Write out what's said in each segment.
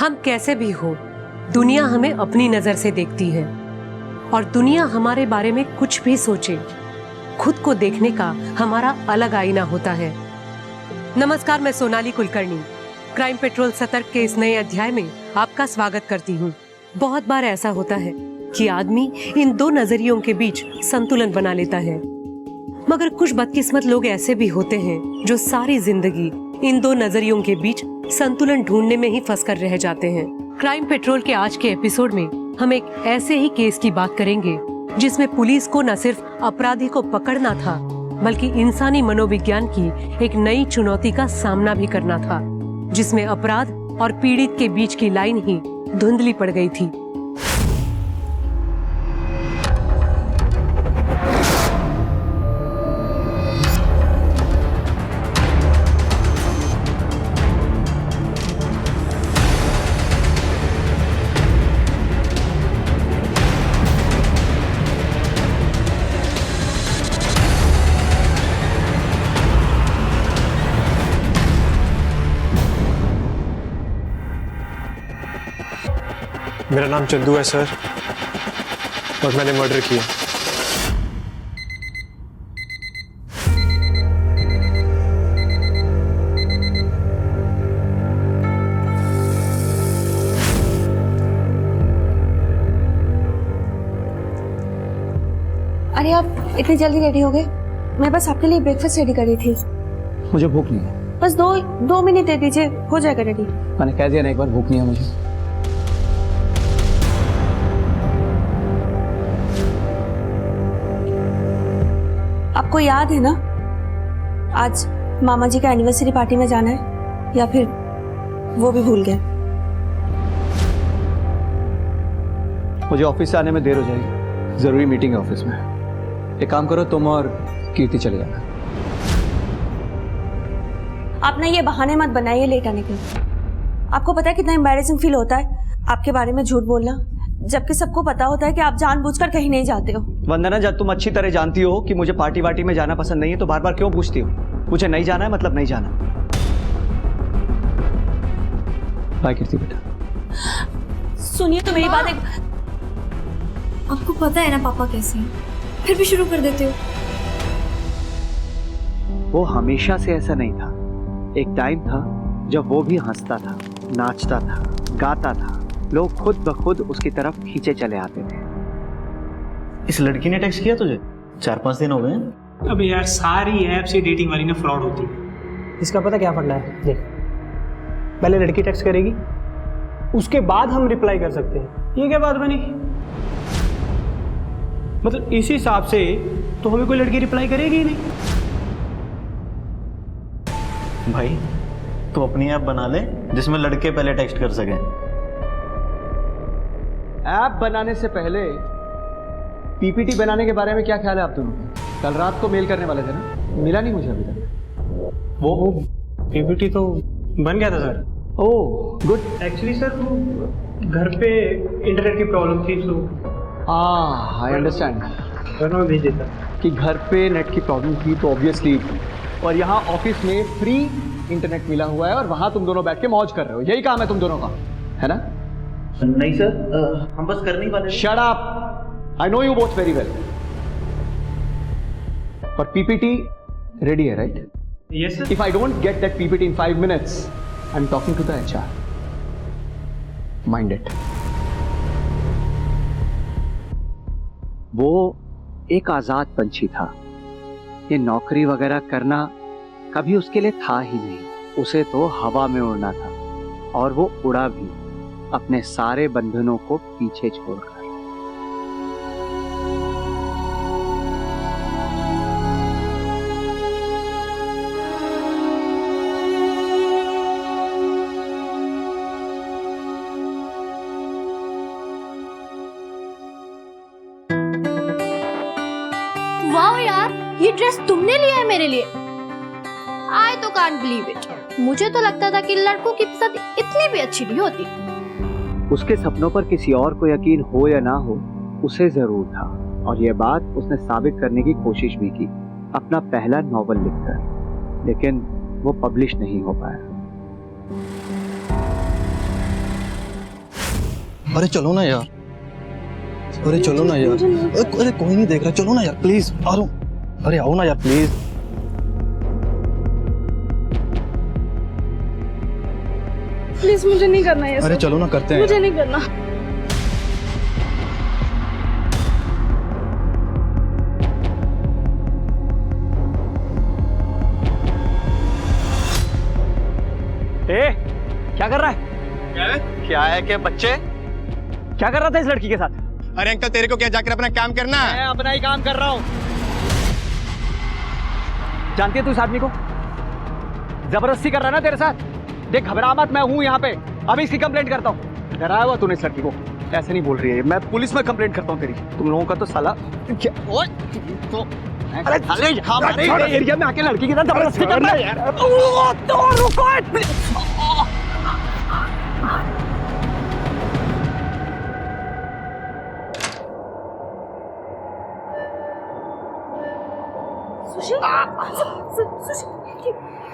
हम कैसे भी हो, दुनिया हमें अपनी नजर से देखती है और दुनिया हमारे बारे में कुछ भी सोचे, खुद को देखने का हमारा अलग आईना होता है। नमस्कार, मैं सोनाली कुलकर्णी क्राइम पेट्रोल सतर्क के इस नए अध्याय में आपका स्वागत करती हूँ। बहुत बार ऐसा होता है कि आदमी इन दो नजरियों के बीच संतुलन बना लेता है, मगर कुछ बदकिस्मत लोग ऐसे भी होते हैं जो सारी जिंदगी इन दो नजरियों के बीच संतुलन ढूंढने में ही फंसकर रह जाते हैं। क्राइम पेट्रोल के आज के एपिसोड में हम एक ऐसे ही केस की बात करेंगे जिसमें पुलिस को न सिर्फ अपराधी को पकड़ना था, बल्कि इंसानी मनोविज्ञान की एक नई चुनौती का सामना भी करना था, जिसमें अपराध और पीड़ित के बीच की लाइन ही धुंधली पड़ गई थी। मेरा नाम चंदू है सर, और मैंने मर्डर किया। अरे आप इतनी जल्दी रेडी हो गए? मैं बस आपके लिए ब्रेकफास्ट रेडी कर रही थी। मुझे भूख नहीं है। बस दो मिनट दे दीजिए, हो जाएगा रेडी। मैंने कह दिया ना एक बार, भूख नहीं है मुझे। आपको याद है ना आज मामा जी का एनिवर्सरी पार्टी में जाना है, या फिर वो भी भूल गए? मुझे ऑफिस से आने में देर हो जाएगी, जरूरी मीटिंग है ऑफिस में। एक काम करो, तुम और कीर्ति चले जाना। आप ना ये बहाने मत बनाइए लेट आने के। आपको पता है कितना एम्बैरेसिंग फील होता है आपके बारे में झूठ बोलना, जबकि सबको पता होता है कि आप जानबूझकर कहीं नहीं जाते हो। वंदना, जब तुम अच्छी तरह जानती हो कि मुझे पार्टी वार्टी में जाना पसंद नहीं है, तो बार बार क्यों पूछती हो? मुझे नहीं जाना है मतलब नहीं जाना। बाय कीर्ति बेटा। सुनिए तो मेरी बात। आपको पता है ना पापा कैसे हैं, फिर भी शुरू कर देते हो। वो हमेशा से ऐसा नहीं था। एक टाइम था जब वो भी हंसता था, नाचता था, गाता था, लोग खुद ब खुद उसकी तरफ खींचे चले आते थे। इस लड़की ने टेक्स्ट किया तुझे? 4-5 दिन हो गए। अब यार सारी ऐप से डेटिंग वाली ना फ्रॉड होती है। इसका पता क्या फंडा है? देख, पहले लड़की टेक्स्ट करेगी, उसके बाद हम रिप्लाई कर सकते हैं। ये क्या बात बनी? मतलब इस हिसाब से तो हमें कोई लड़की रिप्लाई करेगी ही नहीं। भाई तू अपनी ऐप बना ले जिसमें लड़के पहले टेक्स्ट कर सकें। ऐप बनाने से पहले पीपीटी बनाने के बारे में क्या ख्याल है आप दोनों का? कल रात को मेल करने वाले थे ना, मिला नहीं मुझे अभी तक। वो पीपीटी तो बन गया था sir. Oh good. Actually sir वो घर पे इंटरनेट की प्रॉब्लम थी, सो आई अंडरस्टैंड। मैं भेज देता कि घर पे नेट की प्रॉब्लम थी तो ऑब्वियसली, और यहाँ ऑफिस में फ्री इंटरनेट मिला हुआ है और वहाँ तुम दोनों बैठ के मौज कर रहे हो। यही काम है तुम दोनों का, है ना? नहीं सर, हम बस करने ही वाले। Shut up, I know you both very well. पर पीपीटी रेडी है, right? Yes sir. If I don't get that PPT in 5 minutes, I am talking to the HR. Mind it. वो एक आजाद पंछी था। ये नौकरी वगैरह करना कभी उसके लिए था ही नहीं। उसे तो हवा में उड़ना था, और वो उड़ा भी, अपने सारे बंधनों को पीछे छोड़कर। वाह यार, ये ड्रेस तुमने लिया है मेरे लिए? आई तो कांट बिलीव इट। मुझे तो लगता था कि लड़कों की पसंद इतनी भी अच्छी नहीं होती। उसके सपनों पर किसी और को यकीन हो या ना हो, उसे जरूर था, और यह बात उसने साबित करने की कोशिश भी की अपना पहला नॉवल लिखकर, लेकिन वो पब्लिश नहीं हो पाया। अरे चलो ना यार, अरे चलो ना यार, अरे कोई नहीं देख रहा, चलो ना यार प्लीज। आ रहा हूँ, अरे आओ ना यार प्लीज। प्लीज मुझे नहीं करना ये अरे सब। चलो ना करते हैं मुझे यार। नहीं करना। ए, क्या कर रहा है? क्या है कि बच्चे क्या कर रहा था इस लड़की के साथ? अरे अंकल तेरे को क्या जाकर अपना काम करना है? मैं अपना ही काम कर रहा हूँ। जानती है तू इस आदमी को? जबरदस्ती कर रहा है ना तेरे साथ। देख घबरा मत, मैं हूँ यहाँ पे, अभी इसकी कंप्लेंट करता हूँ। डराया हुआ तूने इस लड़की को, ऐसे नहीं बोल रही है। मैं पुलिस में कंप्लेंट करता हूँ तेरी। तुम लोगों का तो साला क्या तो अरे साले हमारे एरिया में आके लड़की के साथ जबरदस्ती कर रहा है यार। तो रुको सुशील, सुशील,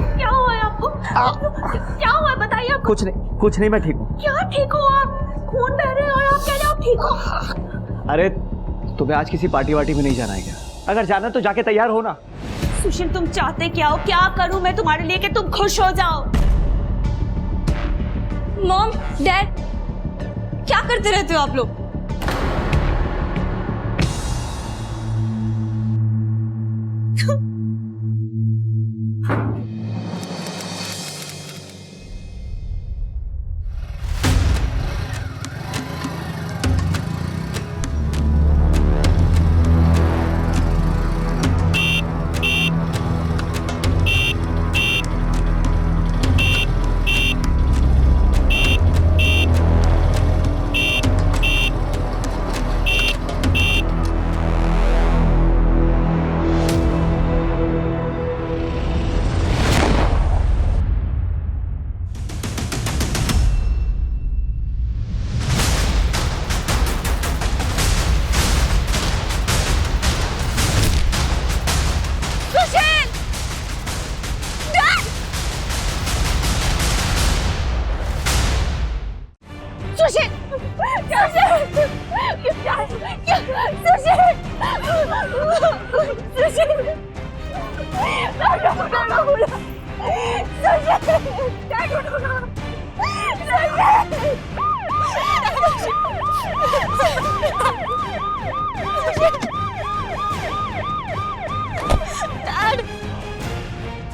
क्या हुआ है आपको? क्या हुआ है बताइए आपको? कुछ नहीं, मैं ठीक हूँ। क्या ठीक हो आप? खून बह रहे हैं और आप कह रहे हो आप ठीक हो? अरे तुम्हें आज किसी पार्टी वार्टी में नहीं जाना है क्या? अगर जाना तो जाके तैयार हो ना। सुशील तुम चाहते क्या हो? क्या करूं मैं तुम्हारे लिए कि तुम खुश हो जाओ? मॉम, डैड, क्या करते रहते हो आप लोग?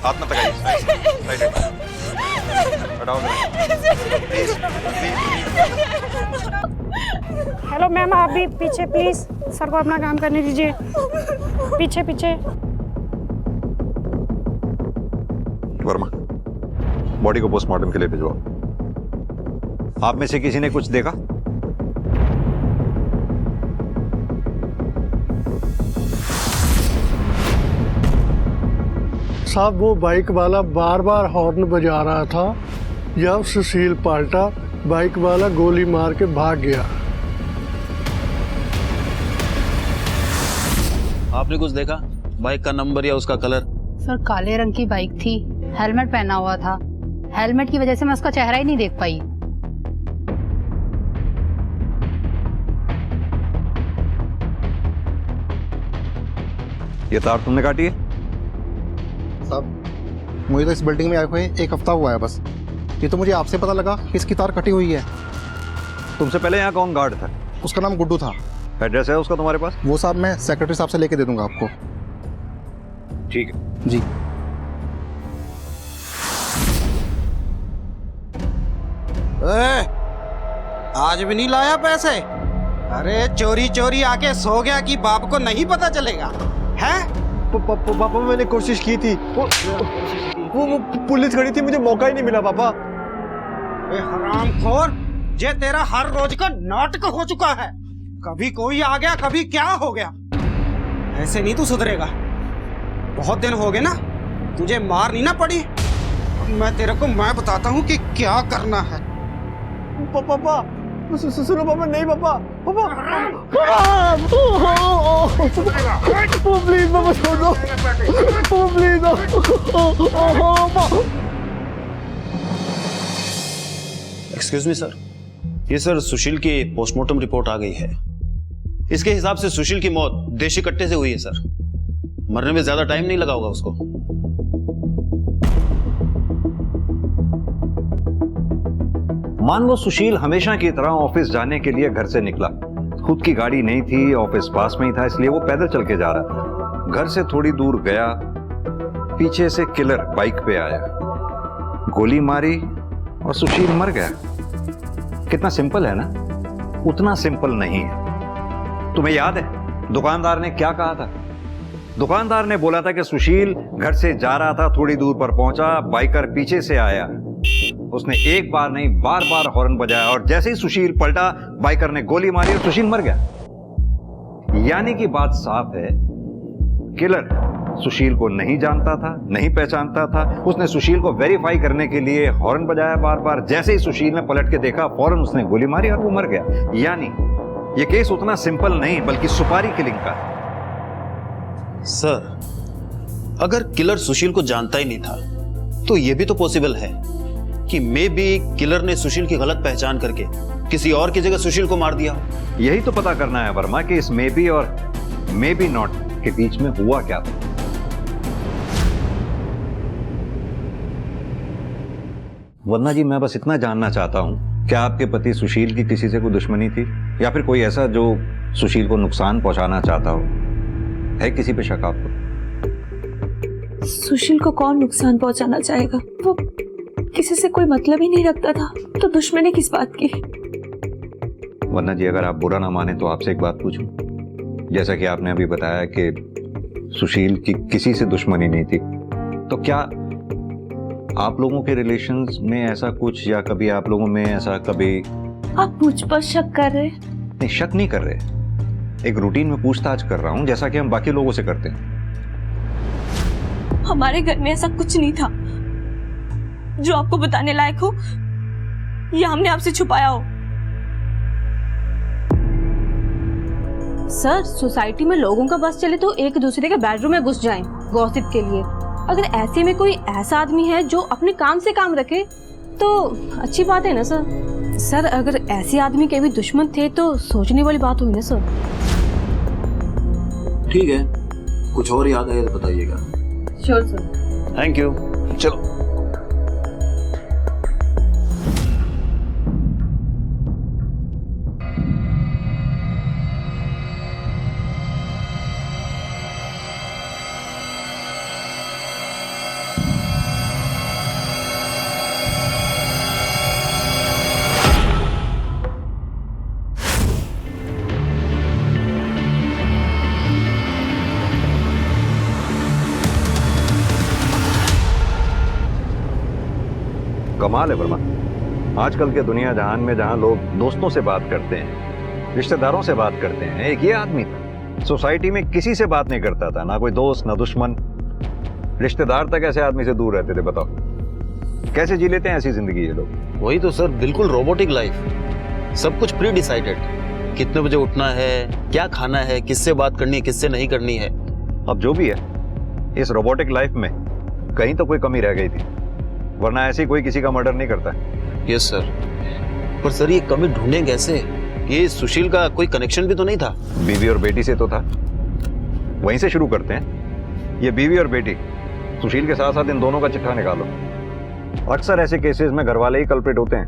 हाथ मत लगाइए। हटाओ। हेलो मैम, आप भी पीछे प्लीज, सर को अपना काम करने दीजिए। पीछे पीछे। वर्मा, बॉडी को पोस्टमार्टम के लिए भिजवाओ। आप में से किसी ने कुछ देखा? साहब वो बाइक वाला बार बार हॉर्न बजा रहा था। जब सुशील पाल्टा, बाइक वाला गोली मार के भाग गया। आपने कुछ देखा? बाइक का नंबर या उसका कलर? सर काले रंग की बाइक थी, हेलमेट पहना हुआ था। हेलमेट की वजह से मैं उसका चेहरा ही नहीं देख पाई। ये तार तुमने काटी है? साहब मुझे तो इस बिल्डिंग में आए हुए 1 हफ्ता हुआ है बस। ये तो मुझे आपसे पता लगा कि इसकी तार कटी हुई है। तुमसे पहले यहाँ कौन गार्ड था? उसका नाम गुड्डू था। एड्रेस है उसका तुम्हारे पास? वो साहब मैं सेक्रेटरी साहब से लेके दे दूंगा आपको। ठीक है जी। आज भी नहीं लाया पैसे? अरे चोरी चोरी आके सो गया कि बाप को नहीं पता चलेगा है? पापा मैंने कोशिश की थी, वो पुलिस खड़ी थी, मुझे मौका ही नहीं मिला पापा। हरामखोर, ये तेरा हर रोज का नाटक हो चुका है। कभी कोई आ गया, कभी क्या हो गया। ऐसे नहीं तू सुधरेगा। बहुत दिन हो गए ना, तुझे मार नहीं ना पड़ी। मैं तेरे को मैं बताता हूँ कि क्या करना है। पापा सुनो पापा, नहीं पापा, पापा प्लीज पापा छोड़ दो, प्लीज। एक्सक्यूज मी सर, ये सर सुशील की पोस्टमार्टम रिपोर्ट आ गई है। इसके हिसाब से सुशील की मौत देशी कट्टे से हुई है सर। मरने में ज्यादा टाइम नहीं लगा होगा उसको। मान लो सुशील हमेशा की तरह ऑफिस जाने के लिए घर से निकला। खुद की गाड़ी नहीं थी, ऑफिस पास में ही था, इसलिए वो पैदल चल के जा रहा था। घर से थोड़ी दूर गया, पीछे से किलर बाइक पे आया, गोली मारी और सुशील मर गया। कितना सिंपल है ना? उतना सिंपल नहीं है। तुम्हें याद है दुकानदार ने क्या कहा था? दुकानदार ने बोला था कि सुशील घर से जा रहा था, थोड़ी दूर पर पहुंचा, बाइकर पीछे से आया, उसने एक बार नहीं बार बार हॉर्न बजाया और जैसे ही सुशील पलटा, बाइकर ने गोली मारी और सुशील मर गया। यानी कि बात साफ है, किलर सुशील को नहीं जानता था, नहीं पहचानता था। उसने सुशील को वेरीफाई करने के लिए हॉर्न बजाया बार बार, जैसे ही सुशील ने पलट के देखा, फौरन उसने गोली मारी और वो मर गया। यानी ये केस उतना सिंपल नहीं बल्कि सुपारी किलिंग का है। सर अगर किलर सुशील को जानता ही नहीं था तो यह भी तो पॉसिबल है कि मे बी किलर ने सुशील की गलत पहचान करके किसी और की जगह सुशील को मार दिया। यही तो पता करना है वर्मा कि इस मे बी और मे बी नॉट के बीच में हुआ क्या था। वर्मा जी, मैं बस इतना जानना चाहता हूं, क्या आपके पति सुशील की किसी से कोई दुश्मनी थी या फिर कोई ऐसा जो सुशील को नुकसान पहुंचाना चाहता हो? है किसी पे शक आपको? सुशील को कौन नुकसान पहुंचाना चाहेगा? वो किसी से कोई मतलब ही नहीं रखता था, तो दुश्मनी किस बात की? वर्मा जी, अगर आप बुरा ना माने तो आपसे एक बात पूछूं। जैसा कि आपने अभी बताया कि सुशील की किसी से दुश्मनी नहीं थी, तो क्या आप लोगों के रिलेशंस में ऐसा कुछ, या कभी आप लोगों में ऐसा कभी? आप मुझ पर शक कर रहे? नहीं, शक नहीं कर रहे, एक रूटीन में पूछताछ कर रहा हूं, जैसा कि हम बाकी लोगों से करते हैं। हमारे घर में ऐसा कुछ नहीं था जो आपको बताने लायक हो या हमने आपसे छुपाया हो। सर, सोसाइटी में लोगों का बस चले तो एक दूसरे के बेडरूम में घुस जाएं गॉसिप के लिए। अगर ऐसे में कोई ऐसा आदमी है जो अपने काम से काम रखे तो अच्छी बात है ना सर। सर, अगर ऐसे आदमी के भी दुश्मन थे तो सोचने वाली बात हुई ना सर। ठीक है, कुछ और याद आए तो बताइएगा। Sure sir. Thank you. चलो। कमाल है वर्मा, आजकल के दुनिया जहान में जहां लोग दोस्तों से बात करते हैं, रिश्तेदारों से बात करते हैं, एक ये आदमी था सोसाइटी में किसी से बात नहीं करता था, ना कोई दोस्त ना दुश्मन, रिश्तेदार तक ऐसे आदमी से दूर रहते थे। बताओ कैसे जी लेते हैं ऐसी जिंदगी ये लोग? वही तो सर, बिल्कुल रोबोटिक लाइफ, सब कुछ प्री डिसाइडेड, कितने बजे उठना है, क्या खाना है, किससे बात करनी है, किससे नहीं करनी है। अब जो भी है, इस रोबोटिक लाइफ में कहीं तो कोई कमी रह गई थी, वरना ऐसे कोई किसी का मर्डर नहीं करता। यस सर, पर सर ये कमी ढूंढे कैसे? ये सुशील का कोई कनेक्शन भी तो नहीं था? बीवी और बेटी से तो था, वहीं से शुरू करते हैं। ये बीवी और बेटी, सुशील के साथ साथ इन दोनों का चिट्ठा निकालो। अक्सर ऐसे केसेस में घर वाले ही कल्प्रिट होते हैं।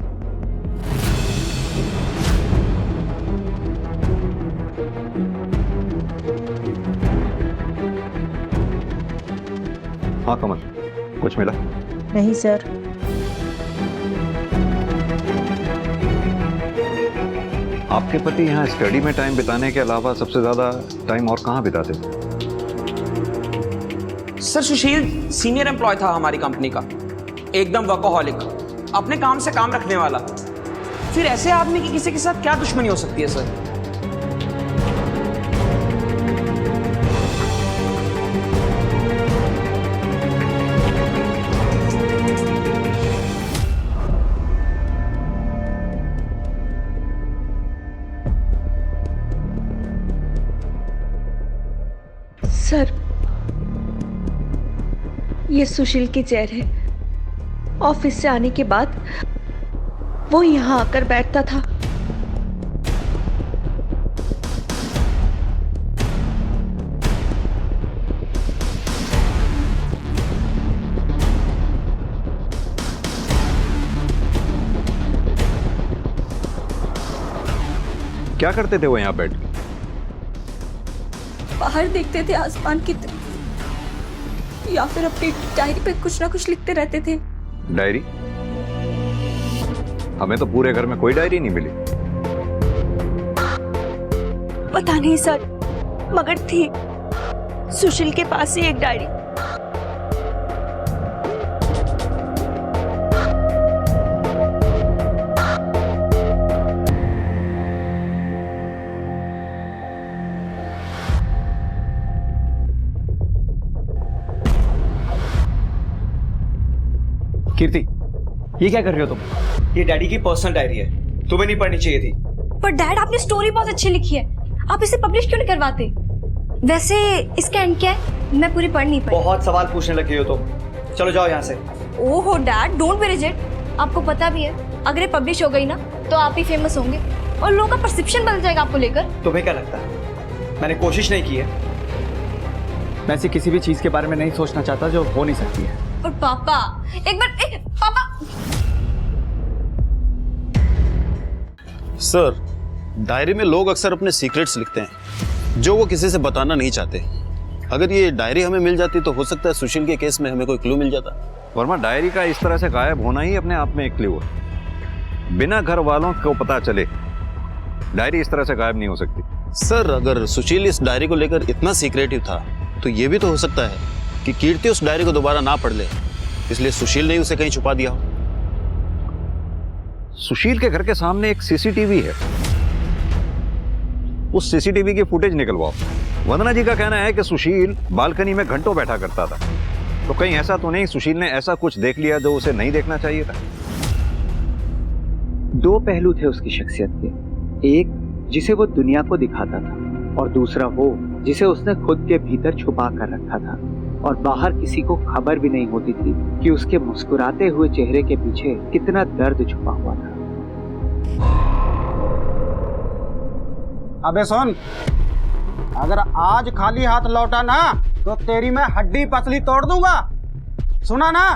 हाँ कमल, कुछ मिला? नहीं सर। आपके पति यहाँ स्टडी में टाइम बिताने के अलावा सबसे ज्यादा टाइम और कहाँ बिताते थे? सर, सुशील सीनियर एम्प्लॉय था हमारी कंपनी का, एकदम वर्कोहॉलिक, अपने काम से काम रखने वाला। फिर ऐसे आदमी की किसी के साथ क्या दुश्मनी हो सकती है सर? सर, ये सुशील की चेयर है। ऑफिस से आने के बाद वो यहाँ आकर बैठता था क्या करते थे वो यहाँ बैठ के? बाहर देखते थे आसमान की तरफ, या फिर अपनी डायरी पे कुछ ना कुछ लिखते रहते थे। डायरी? हमें तो पूरे घर में कोई डायरी नहीं मिली। पता नहीं सर, मगर थी सुशील के पास ही एक डायरी। कीर्ति, ये क्या कर रहे हो तुम? ये डैडी की पर्सनल डायरी है, तुम्हें नहीं पढ़नी चाहिए थी। पर डैड, आपने स्टोरी बहुत अच्छी लिखी है, आप इसे पब्लिश क्यों नहीं करवाते? वैसे इसका एंड क्या है? मैं पूरी पढ़ नहीं पाई। बहुत सवाल पूछने लगी हो तुम, चलो जाओ यहाँ से। ओहो डैड, डोंट बी रिजिड। आपको पता भी है, अगर ये पब्लिश हो गई ना तो आप ही फेमस होंगे और लोगों का परसेप्शन बदल जाएगा आपको लेकर। तुम्हें क्या लगता है मैंने कोशिश नहीं की है? मैं ऐसी किसी भी चीज के बारे में नहीं सोचना चाहता जो हो नहीं सकती है। और पापा, एक बार पापा। सर, डायरी में लोग अक्सर अपने सीक्रेट्स लिखते हैं जो वो किसी से बताना नहीं चाहते। अगर ये डायरी हमें मिल जाती तो हो सकता है सुशील के केस में हमें कोई क्लू मिल जाता। वर्मा, डायरी का इस तरह से गायब होना ही अपने आप में एक क्लू है। बिना घर वालों को पता चले डायरी इस तरह से गायब नहीं हो सकती। सर, अगर सुशील इस डायरी को लेकर इतना सीक्रेटिव था तो ये भी तो हो सकता है कि कीर्ति उस डायरी को दोबारा ना पढ़ ले, इसलिए सुशील ने उसे कहीं छुपा दिया हो। सुशील के घर के सामने एक सीसीटीवी है, उस सीसीटीवी की फुटेज निकलवाओ। वंदना जी का कहना है कि सुशील बालकनी में घंटों बैठा करता था, तो कहीं ऐसा तो नहीं सुशील ने ऐसा कुछ देख लिया जो उसे नहीं देखना चाहिए था? दो पहलू थे उसकी शख्सियत के, एक जिसे वो दुनिया को दिखाता था और दूसरा वो जिसे उसने खुद के भीतर छुपा कर रखा था और बाहर किसी को खबर भी नहीं होती थी कि उसके मुस्कुराते हुए चेहरे के पीछे कितना दर्द छुपा हुआ था। अबे सुन, अगर आज खाली हाथ लौटा ना तो तेरी मैं हड्डी पसली तोड़ दूंगा, सुना ना?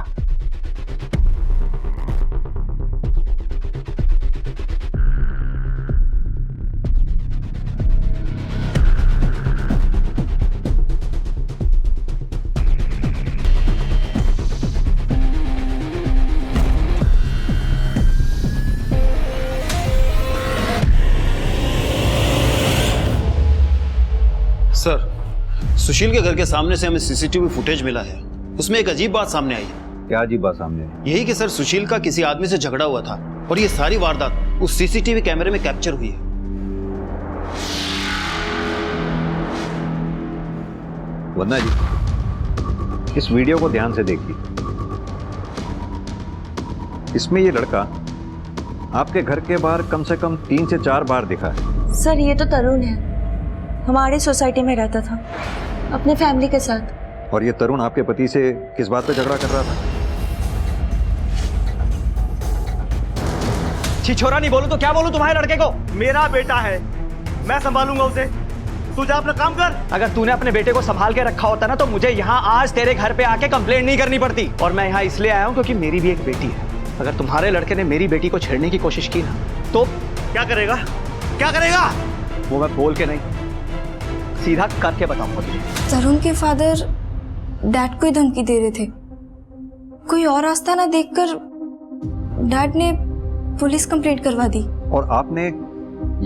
सर, सुशील के घर के सामने से हमें सीसीटीवी फुटेज मिला है, उसमें एक अजीब बात सामने आई है। क्या अजीब बात सामने आई? यही कि सर, सुशील का किसी आदमी से झगड़ा हुआ था और ये सारी वारदात उस सीसीटीवी कैमरे में कैप्चर हुई है। वंदना जी, इस वीडियो को ध्यान से देखिए। इसमें ये लड़का आपके घर के बाहर कम से कम 3 से 4 बार दिखा है। सर, ये तो तरुण है, हमारी सोसाइटी में रहता था अपने फैमिली के साथ। और ये तरुण आपके पति से किस बात पे झगड़ा कर रहा था? छिछोरा नहीं बोलूं तो क्या बोलूं तुम्हारे लड़के को? मेरा बेटा है, मैं संभालूंगा उसे, तू जा अपना काम कर। अगर तूने अपने बेटे को संभाल के रखा होता ना तो मुझे यहाँ आज तेरे घर पे आके कंप्लेंट नहीं करनी पड़ती। और मैं यहाँ इसलिए आया हूँ क्योंकि मेरी भी एक बेटी है। अगर तुम्हारे लड़के ने मेरी बेटी को छेड़ने की कोशिश की ना तो क्या करेगा? क्या करेगा वो मैं बोल के नहीं, सीधा करके बताऊंगा तुझे। तरुण के फादर डैड को ही धमकी दे रहे थे। कोई और रास्ता ना देखकर डैड ने पुलिस कंप्लेंट करवा दी। और आपने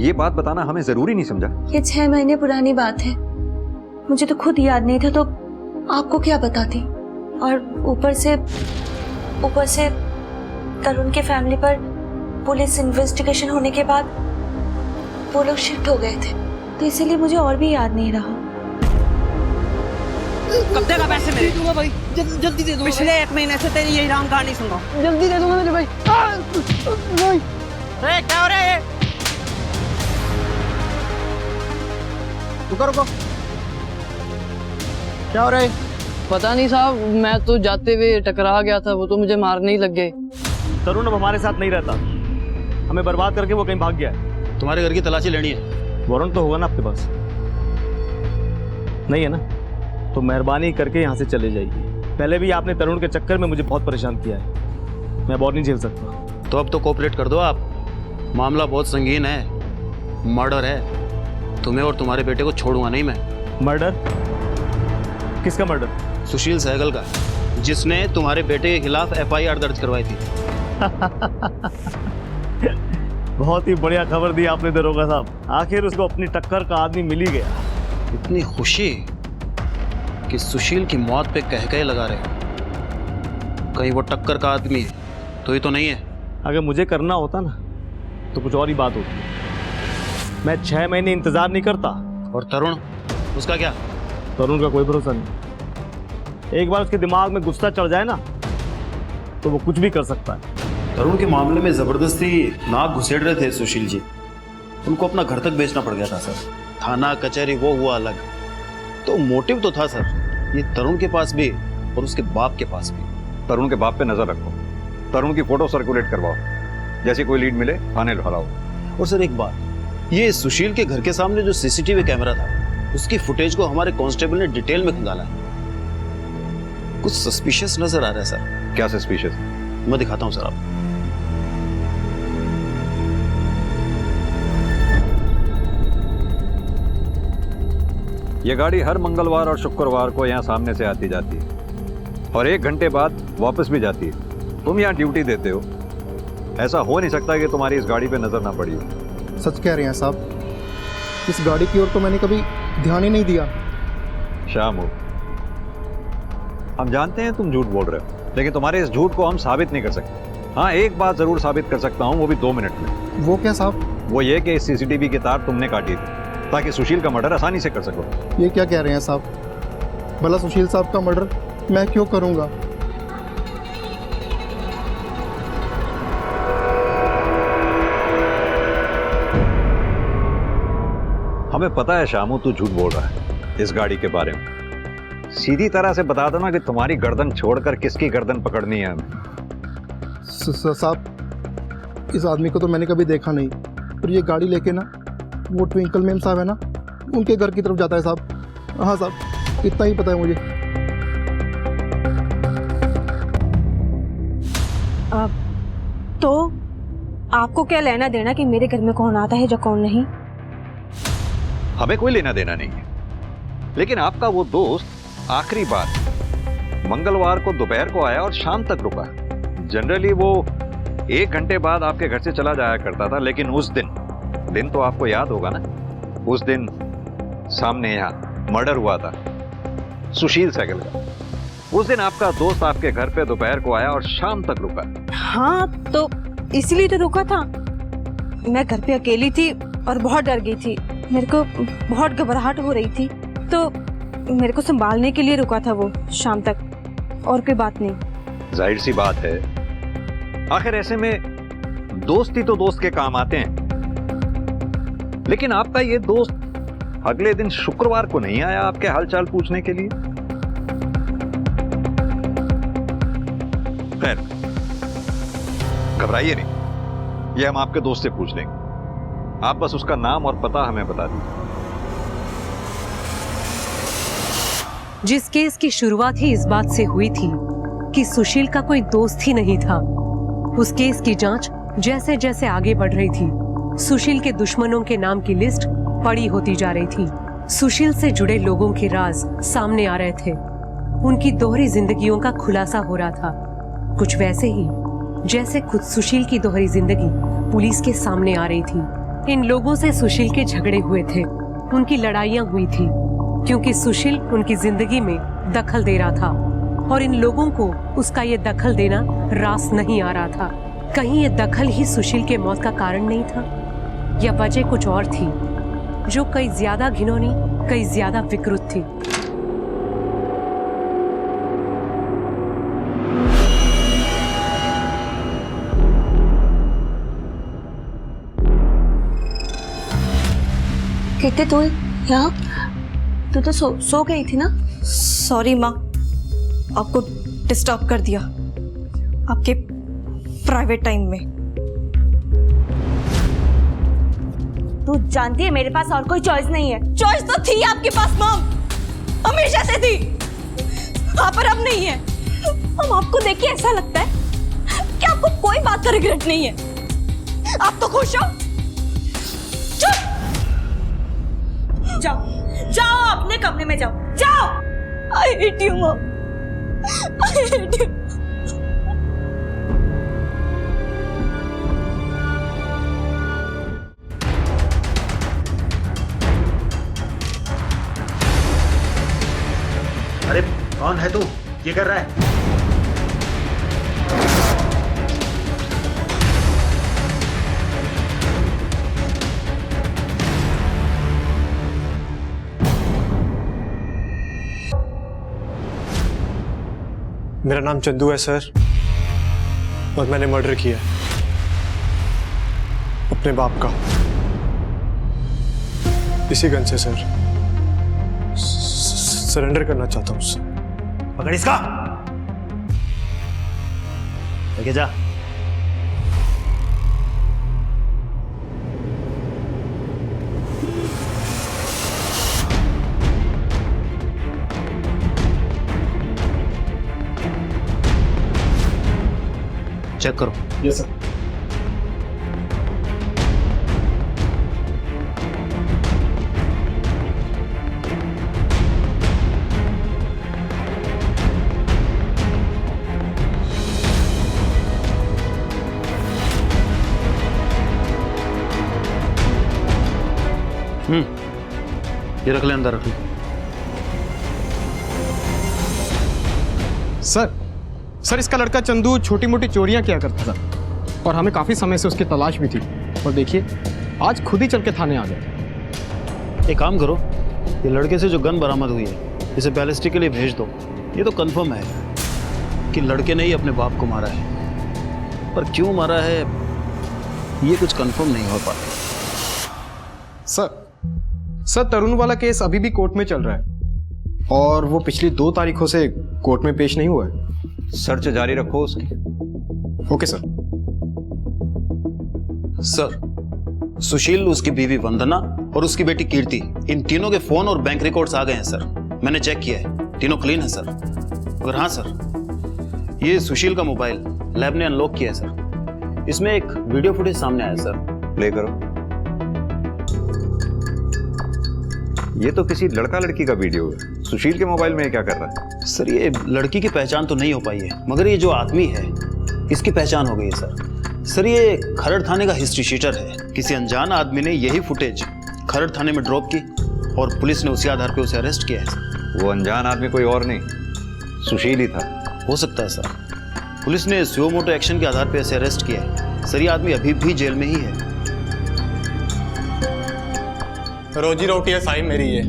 ये बात बताना हमें जरूरी नहीं समझा? ये 6 महीने पुरानी बात है, मुझे तो खुद याद नहीं था तो आपको क्या बताती। और ऊपर से तरुण के फैमिली पर पुलिस इन्वेस्टिगेशन होने के बाद वो लोग शिफ्ट हो गए थे, तो इसीलिए मुझे और भी याद नहीं रहा। कब देगा पैसे मेरे? दूंगा भाई, जल्दी दे दूंगा। पिछले 1 महीने से तेरी यही राम कहानी सुन रहा हूँ। जल्दी दे दूंगा मेरे भाई। अरे क्या हो रहा है? रुको, क्या हो रहा है? पता नहीं साहब, मैं तो जाते हुए टकरा गया था, वो तो मुझे मारने ही लग गए। तरुण अब हमारे साथ नहीं रहता, हमें बर्बाद करके वो कहीं भाग गया है। तुम्हारे घर की तलाशी लेनी है? वारंट तो होगा ना आपके पास? नहीं है ना? तो मेहरबानी करके यहाँ से चले जाइए। पहले भी आपने तरुण के चक्कर में मुझे बहुत परेशान किया है, मैं बहुत नहीं झेल सकता। तो अब तो कोऑपरेट कर दो आप, मामला बहुत संगीन है। मर्डर है। तुम्हें और तुम्हारे बेटे को छोड़ूंगा नहीं मैं। मर्डर? किसका मर्डर? सुशील सहगल का, जिसने तुम्हारे बेटे के खिलाफ FIR दर्ज करवाई थी। बहुत ही बढ़िया खबर दी आपने दरोगा साहब। आखिर उसको अपनी टक्कर का आदमी मिल ही गया। इतनी खुशी कि सुशील की मौत पे कह लगा रहे हो। कहीं वो टक्कर का आदमी है तो ये तो नहीं है। अगर मुझे करना होता ना तो कुछ और ही बात होती। मैं 6 महीने इंतजार नहीं करता। और तरुण, उसका क्या? तरुण का कोई भरोसा नहीं। एक बार उसके दिमाग में गुस्सा चढ़ जाए ना तो वो कुछ भी कर सकता है। तरुण के मामले में जबरदस्ती नाक घुसेड़ रहे थे सुशील जी। उनको अपना घर तक बेचना पड़ गया था सर। थाना कचहरी वो हुआ अलग, तो मोटिव तो था सर। ये तरुण के पास भी और उसके बाप के पास भी। तरुण के बाप पे नजर रखो, तरुण की फोटो सर्कुलेट करवाओ, जैसे कोई लीड मिले थाने लौटाओ। और सर एक बात, ये सुशील के घर के सामने जो CCTV कैमरा था, उसकी फुटेज को हमारे कांस्टेबल ने डिटेल में खंगाला है। कुछ सस्पिशियस नजर आ रहा है सर। क्या सस्पिशियस? मैं दिखाता हूँ सर आपको। ये गाड़ी हर मंगलवार और शुक्रवार को यहाँ सामने से आती जाती है और 1 घंटे बाद वापस भी जाती है। तुम यहाँ ड्यूटी देते हो, ऐसा हो नहीं सकता कि तुम्हारी इस गाड़ी पे नजर ना पड़ी हो। सच कह रहे हैं साहब, इस गाड़ी की ओर तो मैंने कभी ध्यान ही नहीं दिया। शाम हो, हम जानते हैं तुम झूठ बोल रहे हो, लेकिन तुम्हारे इस झूठ को हम साबित नहीं कर सकते। हाँ, एक बात जरूर साबित कर सकता हूँ, वो भी 2 मिनट में। वो क्या साहब? वो ये कि इस CCTV की तार तुमने काटी थी ताकि सुशील का मर्डर आसानी से कर सको। ये क्या कह रहे हैं साहब? भला सुशील साहब का मर्डर मैं क्यों करूंगा? हमें पता है शामू तू झूठ बोल रहा है इस गाड़ी के बारे में। सीधी तरह से बता दो ना कि तुम्हारी गर्दन छोड़कर किसकी गर्दन पकड़नी है हमें। साहब, इस आदमी को तो मैंने कभी देखा नहीं, पर ये गाड़ी लेके ना वो ट्विंकल मैम साहब है ना, उनके घर की तरफ जाता है साहब। हाँ साहब, इतना ही पता है मुझे। तो आपको क्या लेना देना कि मेरे घर में कौन आता है या कौन नहीं? हमें कोई लेना देना नहीं है, लेकिन आपका वो दोस्त आखिरी बार मंगलवार को दोपहर को आया और शाम तक रुका। जनरली वो 1 घंटे बाद आपके घर से चला जाया करता था, लेकिन उस दिन तो आपको याद होगा ना, उस दिन सामने यहाँ मर्डर हुआ था सुशील सहगल का। उस दिन आपका दोस्त आपके घर पे दोपहर को आया और शाम तक रुका। हाँ, तो इसलिए तो रुका था। मैं घर पे अकेली थी और बहुत डर गई थी। मेरे को बहुत घबराहट हो रही थी, तो मेरे को संभालने के लिए रुका था वो शाम तक, और कोई बात नहीं। जाहिर सी बात है, आखिर ऐसे में दोस्त ही तो दोस्त के काम आते हैं। लेकिन आपका ये दोस्त अगले दिन शुक्रवार को नहीं आया आपके हालचाल पूछने के लिए। खैर, घबराइए नहीं, ये हम आपके दोस्त से पूछ लेंगे। आप बस उसका नाम और पता हमें बता दीजिए। जिस केस की शुरुआत ही इस बात से हुई थी कि सुशील का कोई दोस्त ही नहीं था, उस केस की जांच जैसे जैसे आगे बढ़ रही थी, सुशील के दुश्मनों के नाम की लिस्ट बड़ी होती जा रही थी। सुशील से जुड़े लोगों के राज सामने आ रहे थे। उनकी दोहरी जिंदगियों का खुलासा हो रहा था, कुछ वैसे ही जैसे खुद सुशील की दोहरी जिंदगी पुलिस के सामने आ रही थी। इन लोगों से सुशील के झगड़े हुए थे, उनकी लड़ाइयां हुई थी, क्योंकि सुशील उनकी जिंदगी में दखल दे रहा था और इन लोगों को उसका ये दखल देना रास नहीं आ रहा था। कहीं ये दखल ही सुशील के मौत का कारण नहीं था, या वजह कुछ और थी जो कई ज्यादा घिनौनी, कई ज्यादा विकृत थी। कहते तू यहाँ, तू तो सो गई थी ना? सॉरी माँ, आपको डिस्टर्ब कर दिया आपके प्राइवेट टाइम में। तू जानती है मेरे पास और कोई चॉइस नहीं है। चॉइस तो थी आपके पास मॉम, हमेशा से थी, हाँ पर अब नहीं है। हम आपको देख के ऐसा लगता है कि आपको कोई बात का रिग्रेट नहीं है। आप तो खुश हो? चुप। जाओ जाओ, अपने कमरे में जाओ, जाओ। I hate you mom, I hate you. अरे कौन है तू? ये कर रहा है? मेरा नाम चंदू है सर, और मैंने मर्डर किया अपने बाप का, इसी गन से सर। सरेंडर करना चाहता हूँ सर। पकड़ इसका, लेके जा। चेक करो। Yes sir. ये रख ले, अंदर रख ले। सर इसका लड़का चंदू छोटी मोटी चोरियां किया करता था और हमें काफी समय से उसकी तलाश भी थी, और देखिए आज खुद ही चल के थाने आ गए। एक काम करो, ये लड़के से जो गन बरामद हुई है इसे बैलिस्टिक के लिए भेज दो। ये तो कंफर्म है कि लड़के ने ही अपने बाप को मारा है, पर क्यों मारा है ये कुछ कंफर्म नहीं हो पाता। सर तरुण वाला केस अभी भी कोर्ट में चल रहा है और वो पिछली 2 तारीखों से कोर्ट में पेश नहीं हुआ है। सर्च जारी रखो उसकी। Okay sir. सर, सुशील, उसकी बीवी वंदना और उसकी बेटी कीर्ति, इन तीनों के फोन और बैंक रिकॉर्ड्स आ गए हैं सर। मैंने चेक किया है, तीनों क्लीन है सर। और हाँ सर, ये सुशील का मोबाइल लैब ने अनलॉक किया है सर। इसमें एक वीडियो फुटेज सामने आया सर। प्ले करो। ये तो किसी लड़का लड़की का वीडियो है। सुशील के मोबाइल में क्या कर रहा है? सर, ये लड़की की पहचान तो नहीं हो पाई है, मगर ये जो आदमी है इसकी पहचान हो गई है सर। सर, ये खरड़ थाने का हिस्ट्री शीटर है। किसी अनजान आदमी ने यही फुटेज खरड़ थाने में ड्रॉप की और पुलिस ने उसी आधार पे उसे अरेस्ट किया है सर। वो अनजान आदमी कोई और नहीं, सुशील ही था। हो सकता है सर। पुलिस ने सुओ मोटो एक्शन के आधार पे इसे अरेस्ट किया है सर। ये आदमी अभी भी जेल में ही है। रोजी रोटी है साई मेरी ये।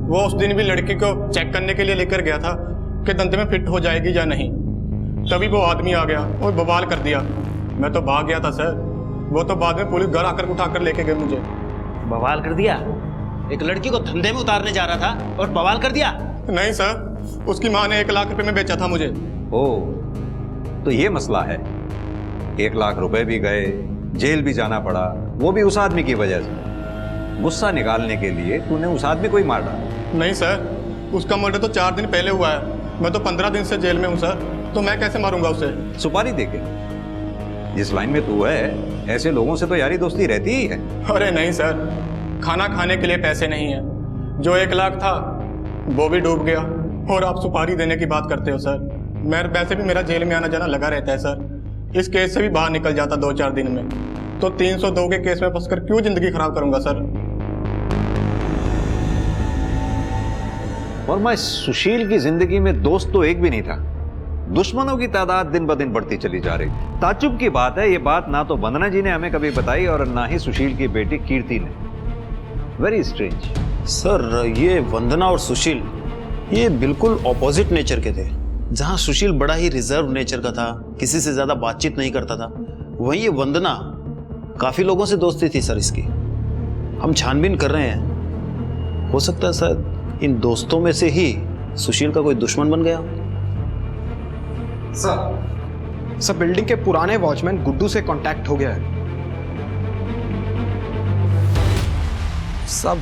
वो उस दिन भी लड़की को चेक करने के लिए लेकर गया था कि दंत में फिट हो जाएगी या नहीं, तभी वो आदमी आ गया और बवाल कर दिया। मैं तो भाग गया था सर। वो तो बाद में पुलिस घर आकर उठाकर लेके गए मुझे। बवाल कर दिया? एक लड़की को धंधे में उतारने जा रहा था और बवाल कर दिया? नहीं सर, उसकी माँ ने 1 लाख रुपए में बेचा था मुझे। ओह, तो ये मसला है। 1 लाख रुपए भी गए, जेल भी जाना पड़ा, वो भी उस आदमी की वजह से। गुस्सा निकालने के लिए तूने उस आदमी को ही मार डाला? नहीं सर, उसका मर्डर तो 4 दिन पहले हुआ है। मैं तो 15 दिन से जेल में हूँ सर, तो मैं कैसे मारूंगा उसे? सुपारी देके? जिस लाइन में तू है ऐसे लोगों से तो यारी दोस्ती रहती ही है। अरे नहीं सर, खाना खाने के लिए पैसे नहीं है। जो 1 लाख था वो भी डूब गया और आप सुपारी देने की बात करते हो सर। मैं वैसे भी मेरा जेल में आना जाना लगा रहता है सर। इस केस से भी बाहर निकल जाता 2-4 दिन में, तो 302 के केस में फंसकर क्यों जिंदगी खराब करूंगा सर? और मैं सुशील की जिंदगी में दोस्त तो एक भी नहीं था। दुश्मनों की तादाद दिन ब दिन बढ़ती चली जा रही। ताज्जुब की बात है, ये बात ना तो वंदना जी ने हमें कभी बताई और ना ही सुशील की बेटी कीर्ति ने। Very strange. सर, ये वंदना और सुशील ये बिल्कुल ऑपोजिट नेचर के थे। जहां सुशील बड़ा ही रिजर्व नेचर का था, किसी से ज्यादा बातचीत नहीं करता था, वहीं ये वंदना काफी लोगों से दोस्ती थी सर इसकी। हम छानबीन कर रहे हैं, हो सकता है सर इन दोस्तों में से ही सुशील का कोई दुश्मन बन गया। सर बिल्डिंग के पुराने वॉचमैन गुड्डू से कांटेक्ट हो गया है। सब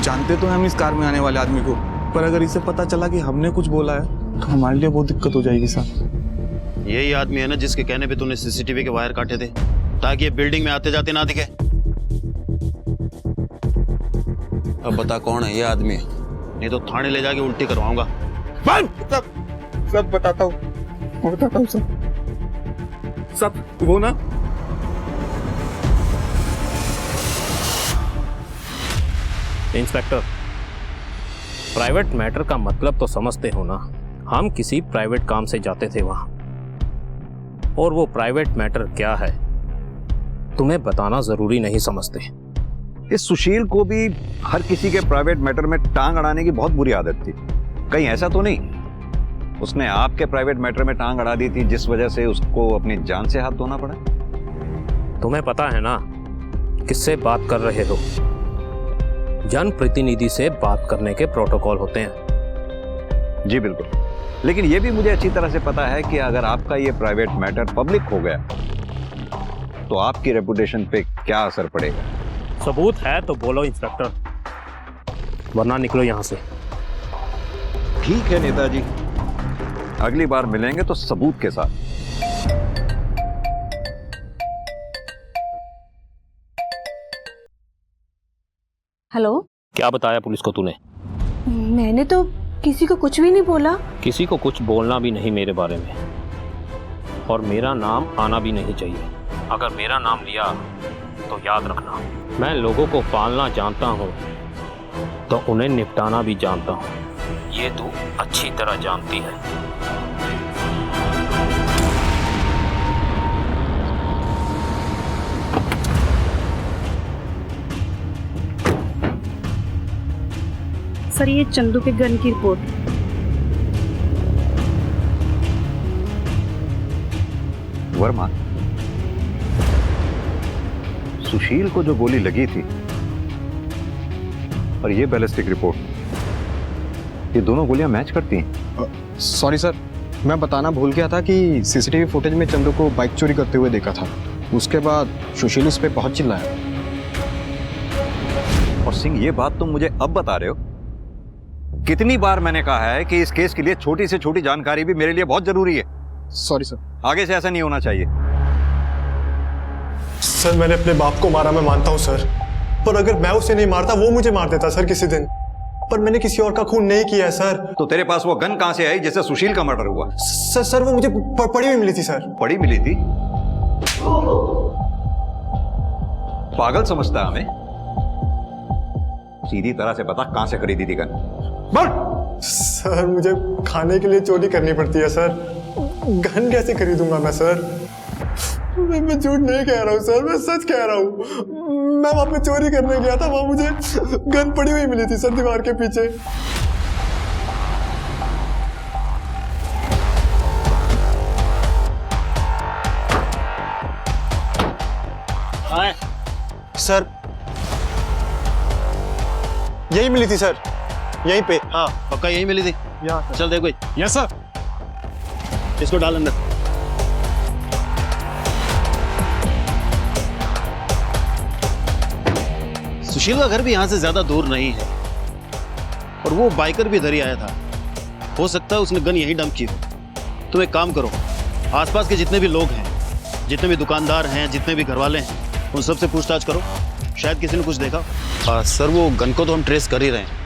जानते तो हैं हम इस कार में आने वाले आदमी को, पर अगर इसे पता चला कि हमने कुछ बोला है तो हमारे लिए बहुत दिक्कत हो जाएगी सर। यही आदमी है ना जिसके कहने पे तूने सीसीटीवी के वायर काटे थे ताकि ये बिल्डिंग में आते जाते ना दिखे? अब बता कौन है ये आदमी, नहीं तो थाने ले जाके उल्टी करवाऊंगा। सब बताता हूँ सब वो ना इंस्पेक्टर, प्राइवेट मैटर का मतलब तो समझते हो ना। हम किसी प्राइवेट काम से जाते थे वहां, और वो प्राइवेट मैटर क्या है तुम्हें बताना जरूरी नहीं समझते। इस सुशील को भी हर किसी के प्राइवेट मैटर में टांग अड़ाने की बहुत बुरी आदत थी। कहीं ऐसा तो नहीं उसने आपके प्राइवेट मैटर में टांग अड़ा दी थी जिस वजह से उसको अपनी जान से हाथ धोना पड़ा? तुम्हें पता है ना किससे बात कर रहे हो? जनप्रतिनिधि से बात करने के प्रोटोकॉल होते हैं। जी बिल्कुल, लेकिन यह भी मुझे अच्छी तरह से पता है कि अगर आपका ये प्राइवेट मैटर पब्लिक हो गया तो आपकी रेपुटेशन पे क्या असर पड़ेगा। सबूत है तो बोलो इंस्पेक्टर, वरना निकलो यहां से। ठीक है नेताजी, अगली बार मिलेंगे तो सबूत के साथ। हेलो, क्या बताया पुलिस को तूने? मैंने तो किसी को कुछ भी नहीं बोला। किसी को कुछ बोलना भी नहीं मेरे बारे में, और मेरा नाम आना भी नहीं चाहिए। अगर मेरा नाम लिया तो याद रखना, मैं लोगों को पालना जानता हूँ तो उन्हें निपटाना भी जानता हूँ। ये तू अच्छी तरह जानती है। सर, ये चंदू के गन की रिपोर्ट। वर्मा, सुशील को जो गोली लगी थी और ये बैलिस्टिक रिपोर्ट, ये दोनों गोलियां मैच करती हैं। सॉरी सर, मैं बताना भूल गया था कि सीसीटीवी फुटेज में चंदू को बाइक चोरी करते हुए देखा था। उसके बाद सुशील उस पर बहुत चिल्लाया। और सिंह, ये बात तुम मुझे अब बता रहे हो? कितनी बार मैंने कहा है कि इस केस के लिए छोटी से छोटी जानकारी भी मेरे लिए बहुत जरूरी है। सॉरी सर, आगे से ऐसा नहीं होना चाहिए। सर, मैंने अपने बाप को मारा, मैं मानता हूँ सर, पर अगर मैं उसे नहीं मारता वो मुझे मार देता सर किसी दिन। पर मैंने किसी और का खून नहीं किया है सर। तो तेरे पास वो गन कहां से आई जिससे सुशील का मर्डर हुआ? सर वो मुझे पड़ी हुई मिली थी सर। पड़ी मिली थी? पागल समझता है हमें? सीधी तरह से बता कहां से खरीदी थी गन। सर, मुझे खाने के लिए चोरी करनी पड़ती है सर, गन कैसे खरीदूंगा मैं सर? मैं झूठ नहीं कह रहा हूँ सर, मैं सच कह रहा हूँ। मैं वहां पे चोरी करने गया था, वहां मुझे गन पड़ी हुई मिली थी सर दीवार के पीछे। सर, यही मिली थी सर, यहीं पे। हाँ पक्का यही मिली थी। चल देखो। Yes sir. इसको डाल अंदर। सुशील का घर भी यहाँ से ज्यादा दूर नहीं है, और वो बाइकर भी इधर ही आया था। हो सकता है उसने गन यहीं डंप की हो। तुम एक काम करो, आसपास के जितने भी लोग हैं, जितने भी दुकानदार हैं, जितने भी घरवाले हैं, उन सबसे पूछताछ करो, शायद किसी ने कुछ देखा। सर वो गन को तो हम ट्रेस कर ही रहे हैं,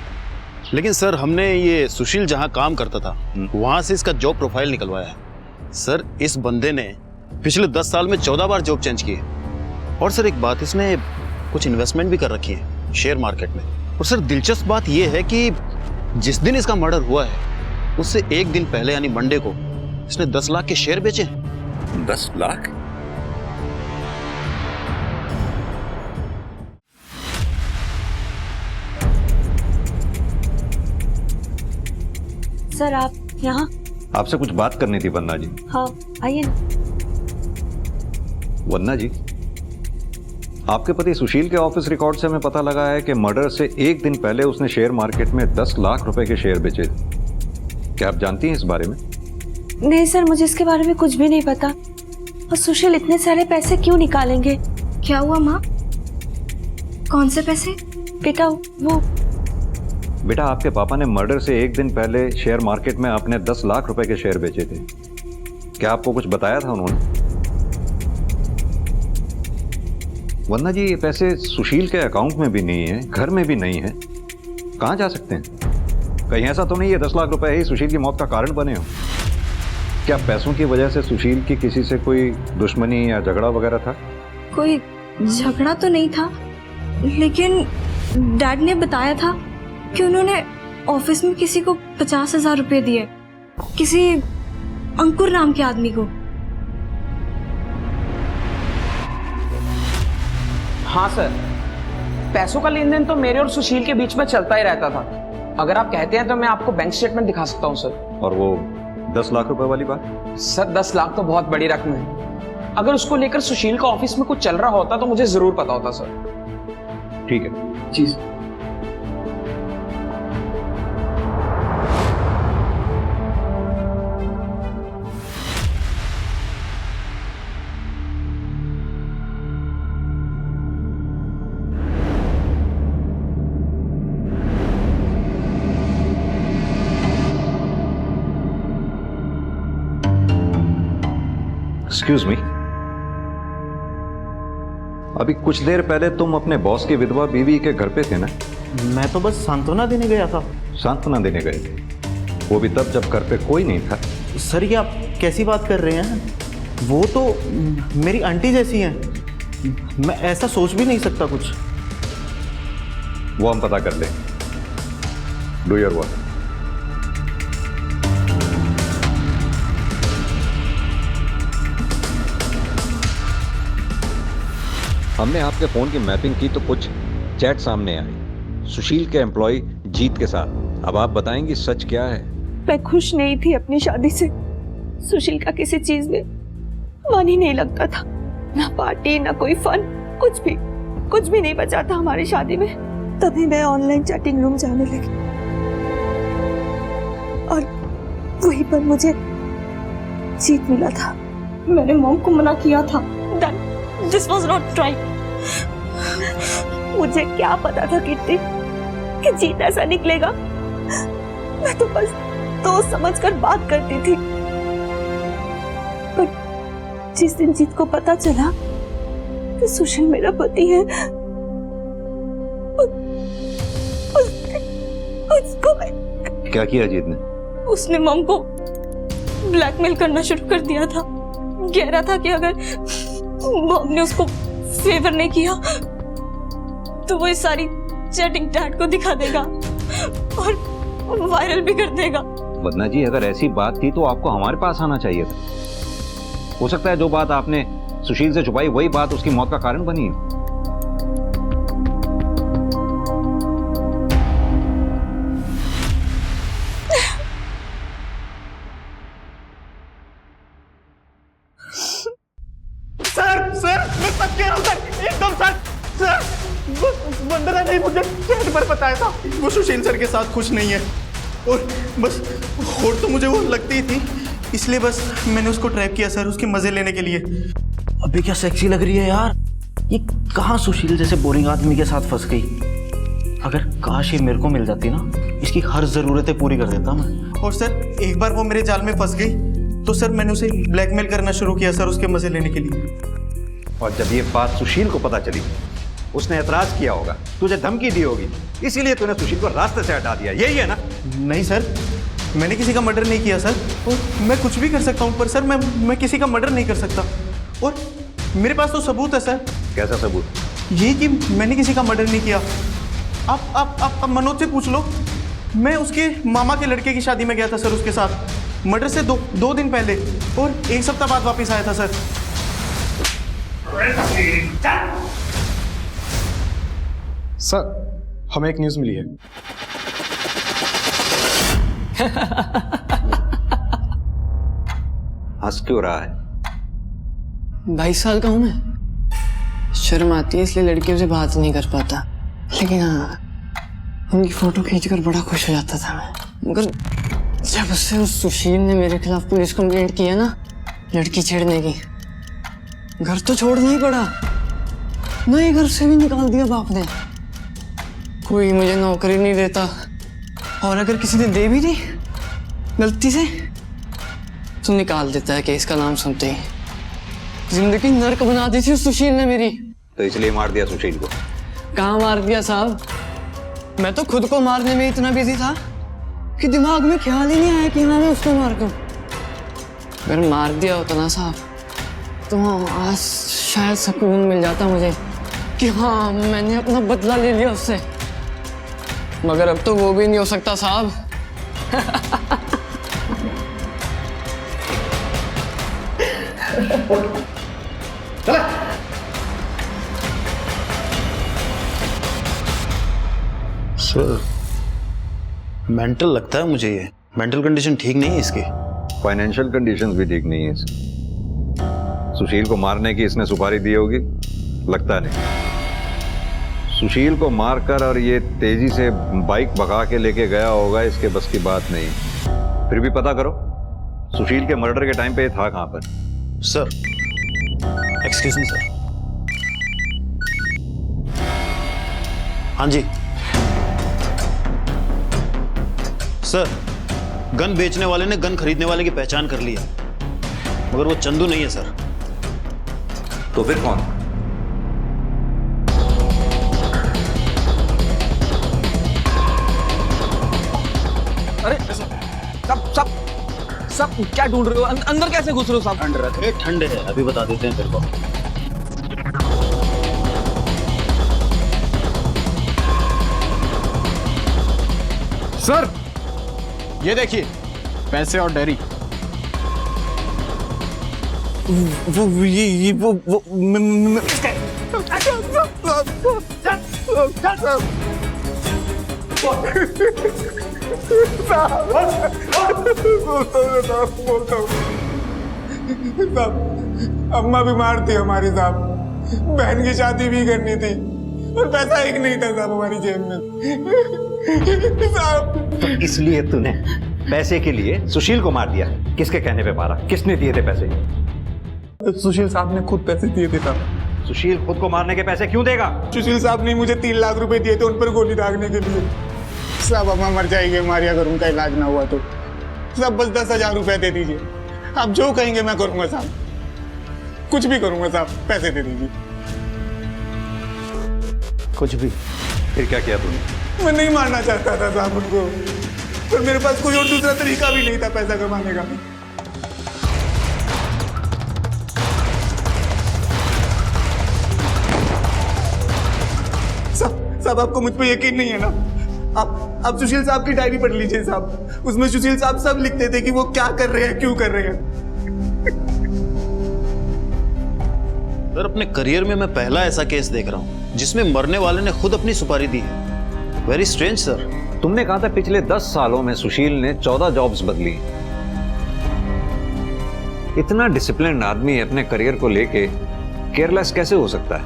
लेकिन सर हमने ये सुशील जहाँ काम करता था वहाँ से इसका जॉब प्रोफाइल निकलवाया है। सर इस बंदे ने पिछले 10 साल में 14 बार जॉब चेंज की है। और सर एक बात, इसने कुछ इन्वेस्टमेंट भी कर रखी है शेयर मार्केट में। और सर दिलचस्प बात यह है कि जिस दिन इसका मर्डर हुआ है उससे एक दिन पहले यानी मंडे को इसने 10 लाख के शेयर बेचे। 10 लाख? सर आप यहाँ? आपसे कुछ बात करनी थी वन्ना जी। हाँ आइए ना। वन्ना जी, आपके पति सुशील के ऑफिस रिकॉर्ड से हमें पता लगा है कि मर्डर से एक दिन पहले उसने शेयर मार्केट में 10 लाख रुपए के शेयर बेचे थे। क्या आप जानती हैं इस बारे में? नहीं सर, मुझे इसके बारे में कुछ भी नहीं पता। और सुशील इतने सारे पैसे क्यों निकालेंगे? क्या हुआ माँ? कौन से पैसे? बेटा आपके पापा ने मर्डर से एक दिन पहले शेयर मार्केट में अपने 10 लाख रुपए के शेयर बेचे थे। क्या आपको कुछ बताया था उन्होंने? वरना जी ये पैसे सुशील के अकाउंट में भी नहीं है, घर में भी नहीं है, कहाँ जा सकते हैं? कहीं ऐसा तो नहीं है 10 लाख रुपए ही सुशील की मौत का कारण बने हो? क्या पैसों की वजह से सुशील की किसी से कोई दुश्मनी या झगड़ा वगैरह था? कोई झगड़ा तो नहीं था, लेकिन डैड ने बताया था कि उन्होंने ऑफिस में किसी को 50,000 रुपए दिए, किसी अंकुर नाम के आदमी को। हाँ सर, पैसों का लेन देन तो मेरे और सुशील के बीच में चलता ही रहता था। अगर आप कहते हैं तो मैं आपको बैंक स्टेटमेंट दिखा सकता हूँ सर। और वो 10 लाख रुपए वाली बात? सर 10 लाख तो बहुत बड़ी रकम है। अगर उसको लेकर सुशील का ऑफिस में कुछ चल रहा होता तो मुझे जरूर पता होता सर। ठीक है जी। एक्सक्यूज मी, अभी कुछ देर पहले तुम अपने बॉस की विधवा बीवी के घर पे थे ना? मैं तो बस सांत्वना देने गया था। सांत्वना देने गए थे? वो भी तब जब घर पे कोई नहीं था। सर ये आप कैसी बात कर रहे हैं? वो तो मेरी आंटी जैसी हैं, मैं ऐसा सोच भी नहीं सकता कुछ। वो हम पता कर लें। Do your work. हमने आपके फोन की मैपिंग की तो कुछ चैट सामने आई सुशील के एम्प्लॉय जीत के साथ। अब आप बताएंगी सच क्या है? मैं खुश नहीं थी अपनी शादी से। सुशील का किसी चीज में मन ही नहीं लगता था, ना पार्टी ना कोई फन, कुछ भी नहीं बचा था हमारी शादी में। तभी मैं ऑनलाइन चैटिंग रूम जाने लगी और वहीं पर मुझे जीत मिला था। मैंने मॉम को मना किया था, दिस वाज नॉट राइट। मुझे क्या पता था कितनी कि जीत ऐसा निकलेगा। मैं तो बस दोस्त समझकर बात करती थी, पर जिस दिन जीत को पता चला कि सुशील मेरा पति है, उसको क्या किया जीत ने? उसने मॉम को ब्लैकमेल करना शुरू कर दिया था। कह रहा था कि अगर मॉम ने उसको फेवर नहीं किया तो वो इस सारी चैटिंग डैड को दिखा देगा और वायरल भी कर देगा। वदना जी अगर ऐसी बात थी तो आपको हमारे पास आना चाहिए था। हो सकता है जो बात आपने सुशील से छुपाई वही बात उसकी मौत का कारण बनी है। सर मैं सच कह रहा हूं सर, एकदम सच। सर वंदना ने मुझे चैट पर बताया था वो सुशील सर के साथ खुश नहीं है और बस और तो मुझे वो लगती ही थी, इसलिए बस मैंने उसको ट्रैप किया सर, उसके मजे लेने के लिए। अबे क्या सेक्सी लग रही है यार, ये कहाँ सुशील जैसे बोरिंग आदमी के साथ फंस गई। अगर काश ये मेरे को मिल जाती ना, इसकी हर जरूरतें पूरी कर देता मैं। और सर एक बार वो मेरे जाल में फंस गई तो सर मैंने उसे ब्लैकमेल करना शुरू किया सर, उसके मजे लेने के लिए। और जब ये बात सुशील को पता चली उसने ऐतराज किया होगा, तुझे धमकी दी होगी, इसीलिए तूने सुशील को रास्ते से हटा दिया, यही है ना? नहीं सर, मैंने किसी का मर्डर नहीं किया सर, और मैं कुछ भी कर सकता हूँ पर सर मैं किसी का मर्डर नहीं कर सकता। और मेरे पास तो सबूत है सर। कैसा सबूत? यही कि मैंने किसी का मर्डर नहीं किया। आप मनोज से पूछ लो, मैं उसके मामा के लड़के की शादी में गया था सर उसके साथ, मर्डर से दो दिन पहले, और 1 सप्ताह बाद वापस आया था सर। सर हमें एक न्यूज़ मिली है। हंस क्यों रहा है? 22 साल का हूं मैं, शर्म आती है इसलिए लड़कियों से बात नहीं कर पाता, लेकिन हाँ उनकी फोटो खींचकर बड़ा खुश हो जाता था मैं। मगर जब उससे उस सुशील ने मेरे खिलाफ पुलिस कंप्लेंट किया ना लड़की छेड़ने की, घर तो छोड़ना ही पड़ा, नए घर से भी निकाल दिया बाप ने। कोई मुझे नौकरी नहीं देता, और अगर किसी ने दे भी दी गलती से तो निकाल देता है केस का नाम सुनते ही। जिंदगी नर्क बना दी थी उस सुशील ने मेरी। तो इसलिए मार दिया सुशील को। कहाँ मार दिया साहब? मैं तो खुद को मारने में इतना बिजी था कि दिमाग में ख्याल ही नहीं आया कि हाँ मैं उसको मार दूं। अगर मार दिया होता ना साहब तो आज शायद सुकून मिल जाता मुझे कि हाँ मैंने अपना बदला ले लिया उससे, मगर अब तो वो भी नहीं हो सकता साहब। सर मेंटल लगता है मुझे, ये मेंटल कंडीशन ठीक नहीं है इसकी। फाइनेंशियल कंडीशंस भी ठीक नहीं है इसकी। सुशील को मारने की इसने सुपारी दी होगी, लगता नहीं। सुशील को मारकर और ये तेजी से बाइक भगा के लेके गया होगा, इसके बस की बात नहीं। फिर भी पता करो सुशील के मर्डर के टाइम पे ये था कहां पर। Sir excuse me sir. हाँ जी सर, गन बेचने वाले ने गन खरीदने वाले की पहचान कर ली है, मगर वो चंदू नहीं है सर। तो फिर कौन? अरे सब क्या ढूंढ रहे हो? अंदर कैसे घुस रहे हो साहब? अरे ठंडे है, अभी बता देते हैं तेरे को। सर ये देखिए पैसे और डायरी। अम्मा बीमार थी हमारी साहब, बहन की शादी भी करनी थी और पैसा एक नहीं था साहब हमारी जेब में साहब। तो इसलिए तूने पैसे के लिए सुशील को मार दिया? किसके कहने पे मारा? किसने दिए थे पैसे? सुशील साहब ने खुद पैसे दिए थे साहब। सुशील खुद को मारने के पैसे क्यों देगा? सुशील साहब ने मुझे 3 लाख रुपए दिए थे उन पर गोली दागने के लिए साहब। अम्मा मर जाएगी हमारी अगर उनका इलाज ना हुआ तो साहब। बस 10,000 रुपए दे दीजिए, आप जो कहेंगे मैं करूंगा साहब, कुछ भी करूंगा साहब, पैसे दे दीजिए। कुछ भी? फिर क्या किया तूने? मैं नहीं मारना चाहता था साहब उनको, पर मेरे पास कोई और दूसरा तरीका भी नहीं था पैसा कमाने का। साहब आपको मुझ पे यकीन नहीं है ना? आप सुशील साहब की डायरी पढ़ लीजिए साहब, उसमें सुशील साहब सब लिखते थे कि वो क्या कर रहे हैं, क्यों कर रहे हैं। सर अपने करियर में मैं पहला ऐसा केस देख रहा हूं जिसमें मरने वाले ने खुद अपनी सुपारी दी है। Very strange sir. तुमने कहा था पिछले 10 सालों में सुशील ने 14 जॉब्स बदली। इतना डिसिप्लिन आदमी अपने करियर को लेके केयरलेस कैसे हो सकता है?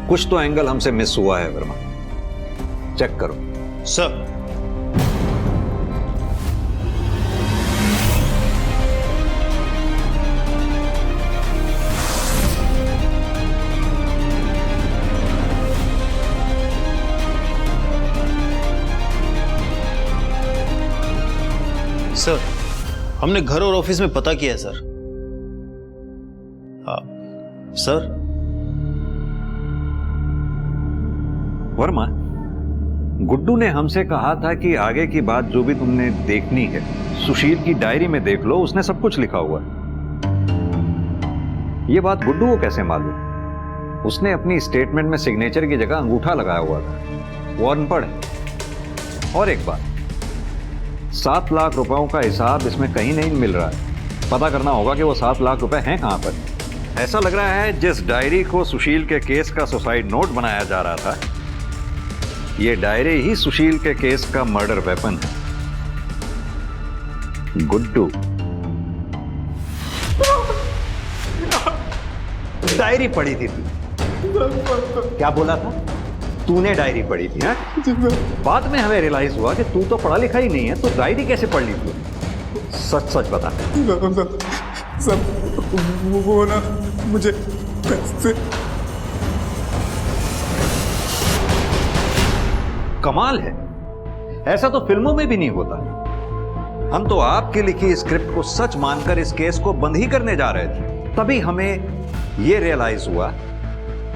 कुछ तो एंगल हमसे मिस हुआ है वर्मा, चेक करो। सर सर हमने घर और ऑफिस में पता किया है सर। सर वर्मा, गुड्डू ने हमसे कहा था कि आगे की बात जो भी तुमने देखनी है सुशील की डायरी में देख लो, उसने सब कुछ लिखा हुआ है। ये बात गुड्डू को कैसे मालूम? उसने अपनी स्टेटमेंट में सिग्नेचर की जगह अंगूठा लगाया हुआ था, वो अनपढ़ है। और एक बात, 7 लाख रुपयों का हिसाब इसमें कहीं नहीं मिल रहा है। पता करना होगा कि वो 7 लाख रुपए हैं कहां पर। ऐसा लग रहा है जिस डायरी को सुशील के केस का सुसाइड नोट बनाया जा रहा था, ये डायरी ही सुशील के केस का मर्डर वेपन है। गुड्डू, डायरी पढ़ी थी तू? क्या बोला था? तूने डायरी पढ़ी थी? हाँ? बाद में हमें रियलाइज हुआ कि तू तो पढ़ा लिखा ही नहीं है, तो डायरी कैसे पढ़ ली तू? सच सच बता। सब वो ना मुझे पैसे। कमाल है, ऐसा तो फिल्मों में भी नहीं होता। हम तो आपकी लिखी स्क्रिप्ट को सच मानकर इस केस को बंद ही करने जा रहे थे, तभी हमें यह रियलाइज हुआ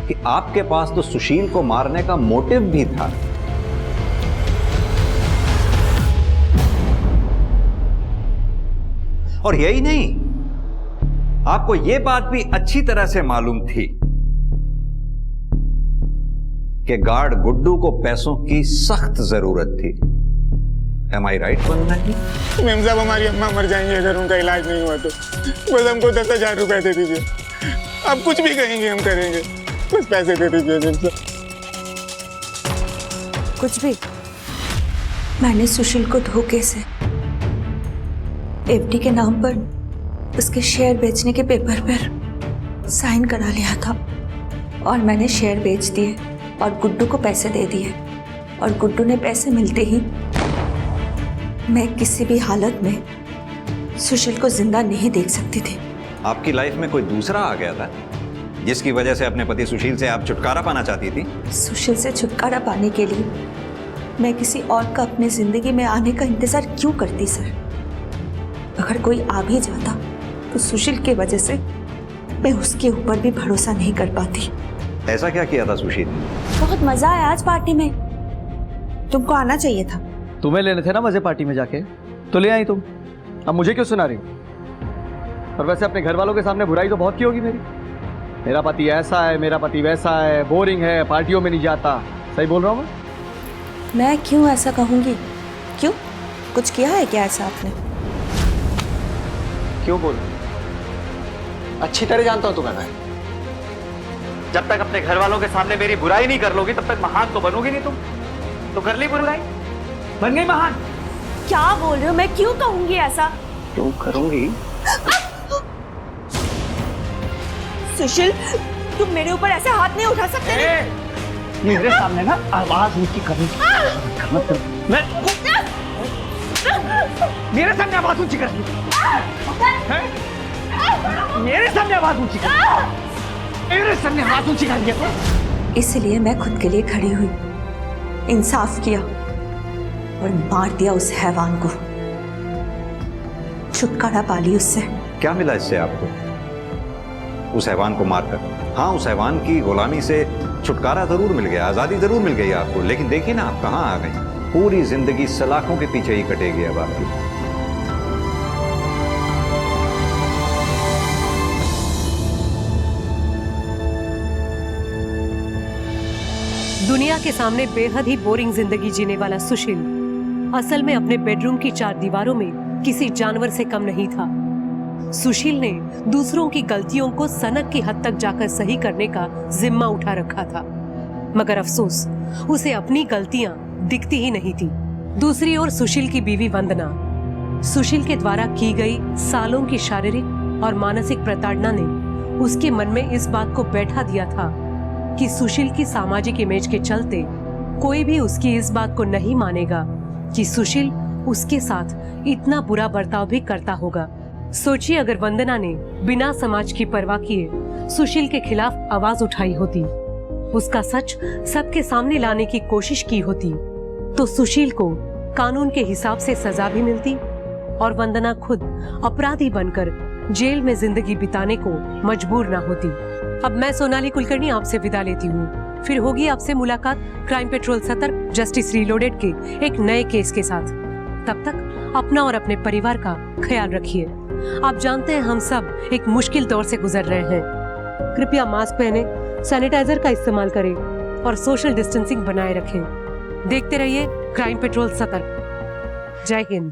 कि आपके पास तो सुशील को मारने का मोटिव भी था। और यही नहीं, आपको यह बात भी अच्छी तरह से मालूम थी कि गार्ड गुड्डू को पैसों की सख्त जरूरत थी। Am I right Vandana ji? Ma'am साहब, हमारी अम्मा मर जाएंगी अगर उनका इलाज नहीं हुआ तो। बस हमको 10,000 रुपए दे दीजिए। आप कुछ भी कहेंगे हम करेंगे, बस पैसे दे दीजिए मेम साहब। कुछ भी? मैंने सुशील को धोखे से एफडी के नाम पर उसके शेयर बेचने के पेपर पर साइन करा लिया था और मैंने शेयर बेच दिए और गुड्डू को पैसे दे दिए। और गुड्डू ने पैसे मिलते ही मैं किसी भी हालत में सुशील को जिंदा नहीं देख सकती थी। आपकी लाइफ में कोई दूसरा आ गया था जिसकी वजह से अपने पति सुशील से आप छुटकारा पाना चाहती थी? सुशील से छुटकारा पाने के लिए मैं किसी और का अपने जिंदगी में आने का इंतजार क्यों करती सर? अगर कोई आ भी जाता तो सुशील की वजह से मैं उसके ऊपर भी भरोसा नहीं कर पाती। ऐसा क्या किया था सुशील ने? बहुत मजा आया आज पार्टी में, तुमको आना चाहिए था। तुम्हें लेने थे ना मजे पार्टी में जाके, तो ले आई तुम। अब मुझे क्यों सुना रही हो? और वैसे अपने घर वालों के सामने बुराई तो बहुत की होगी मेरी। मेरा पति ऐसा है, मेरा पति वैसा है, बोरिंग है, पार्टियों में नहीं जाता। सही बोल रहा हूँ मैं क्यों ऐसा कहूंगी? क्यों, कुछ किया है क्या ऐसा आपने? क्यों बोल? अच्छी तरह जानता हूं तुम्हें मैं। जब तक अपने घर वालों के सामने मेरी बुराई नहीं कर लोगी तब तक महान तो बनोगी नहीं तुम। तो कर ली बुराई, बन गई महान। क्या बोल रहे हो? मैं क्यों कहूंगी ऐसा? क्यों करूंगी? सुशील, तुम मेरे ऊपर ऐसे हाथ नहीं उठा सकते। मेरे सामने ना आवाज ऊंची करनी मैं मेरे सामने आवाज ऊंची करनी, मेरे सामने आवाज ऊंची करनी, मेरे सामने आवाज ऊंची करनी है। इसलिए मैं खुद के लिए खड़ी हुई, इंसाफ किया और मार दिया उस हैवान को। छुटकारा पा ली उससे। क्या मिला इससे आपको उस हैवान को मारकर? हाँ, उस हैवान की गुलामी से छुटकारा जरूर मिल गया, आजादी जरूर मिल गई आपको, लेकिन देखिए ना आप कहाँ आ गए। पूरी जिंदगी सलाखों के पीछे ही कटेगी अब आपकी। दुनिया के सामने बेहद ही बोरिंग जिंदगी जीने वाला सुशील असल में अपने बेडरूम की 4 दीवारों में किसी जानवर से कम नहीं था। सुशील ने दूसरों की गलतियों को सनक की हद तक जाकर सही करने का जिम्मा उठा रखा था, मगर अफसोस उसे अपनी गलतियां दिखती ही नहीं थी। दूसरी ओर सुशील की बीवी वंदना, सुशील के द्वारा की गई सालों की शारीरिक और मानसिक प्रताड़ना ने उसके मन में इस बात को बैठा दिया था कि सुशील की सामाजिक इमेज के चलते कोई भी उसकी इस बात को नहीं मानेगा कि सुशील उसके साथ इतना बुरा बर्ताव भी करता होगा। सोचिए अगर वंदना ने बिना समाज की परवाह किए सुशील के खिलाफ आवाज उठाई होती, उसका सच सबके सामने लाने की कोशिश की होती, तो सुशील को कानून के हिसाब से सजा भी मिलती और वंदना खुद अपराधी बनकर जेल में जिंदगी बिताने को मजबूर ना होती। अब मैं सोनाली कुलकर्णी आपसे विदा लेती हूँ। फिर होगी आपसे मुलाकात क्राइम पेट्रोल सतर्क जस्टिस रीलोडेड के एक नए केस के साथ। तब तक अपना और अपने परिवार का ख्याल रखिए। आप जानते हैं हम सब एक मुश्किल दौर से गुजर रहे हैं। कृपया मास्क पहने, सैनिटाइजर का इस्तेमाल करें और सोशल डिस्टेंसिंग बनाए रखें। देखते रहिए क्राइम पेट्रोल सतर्क। जय हिंद।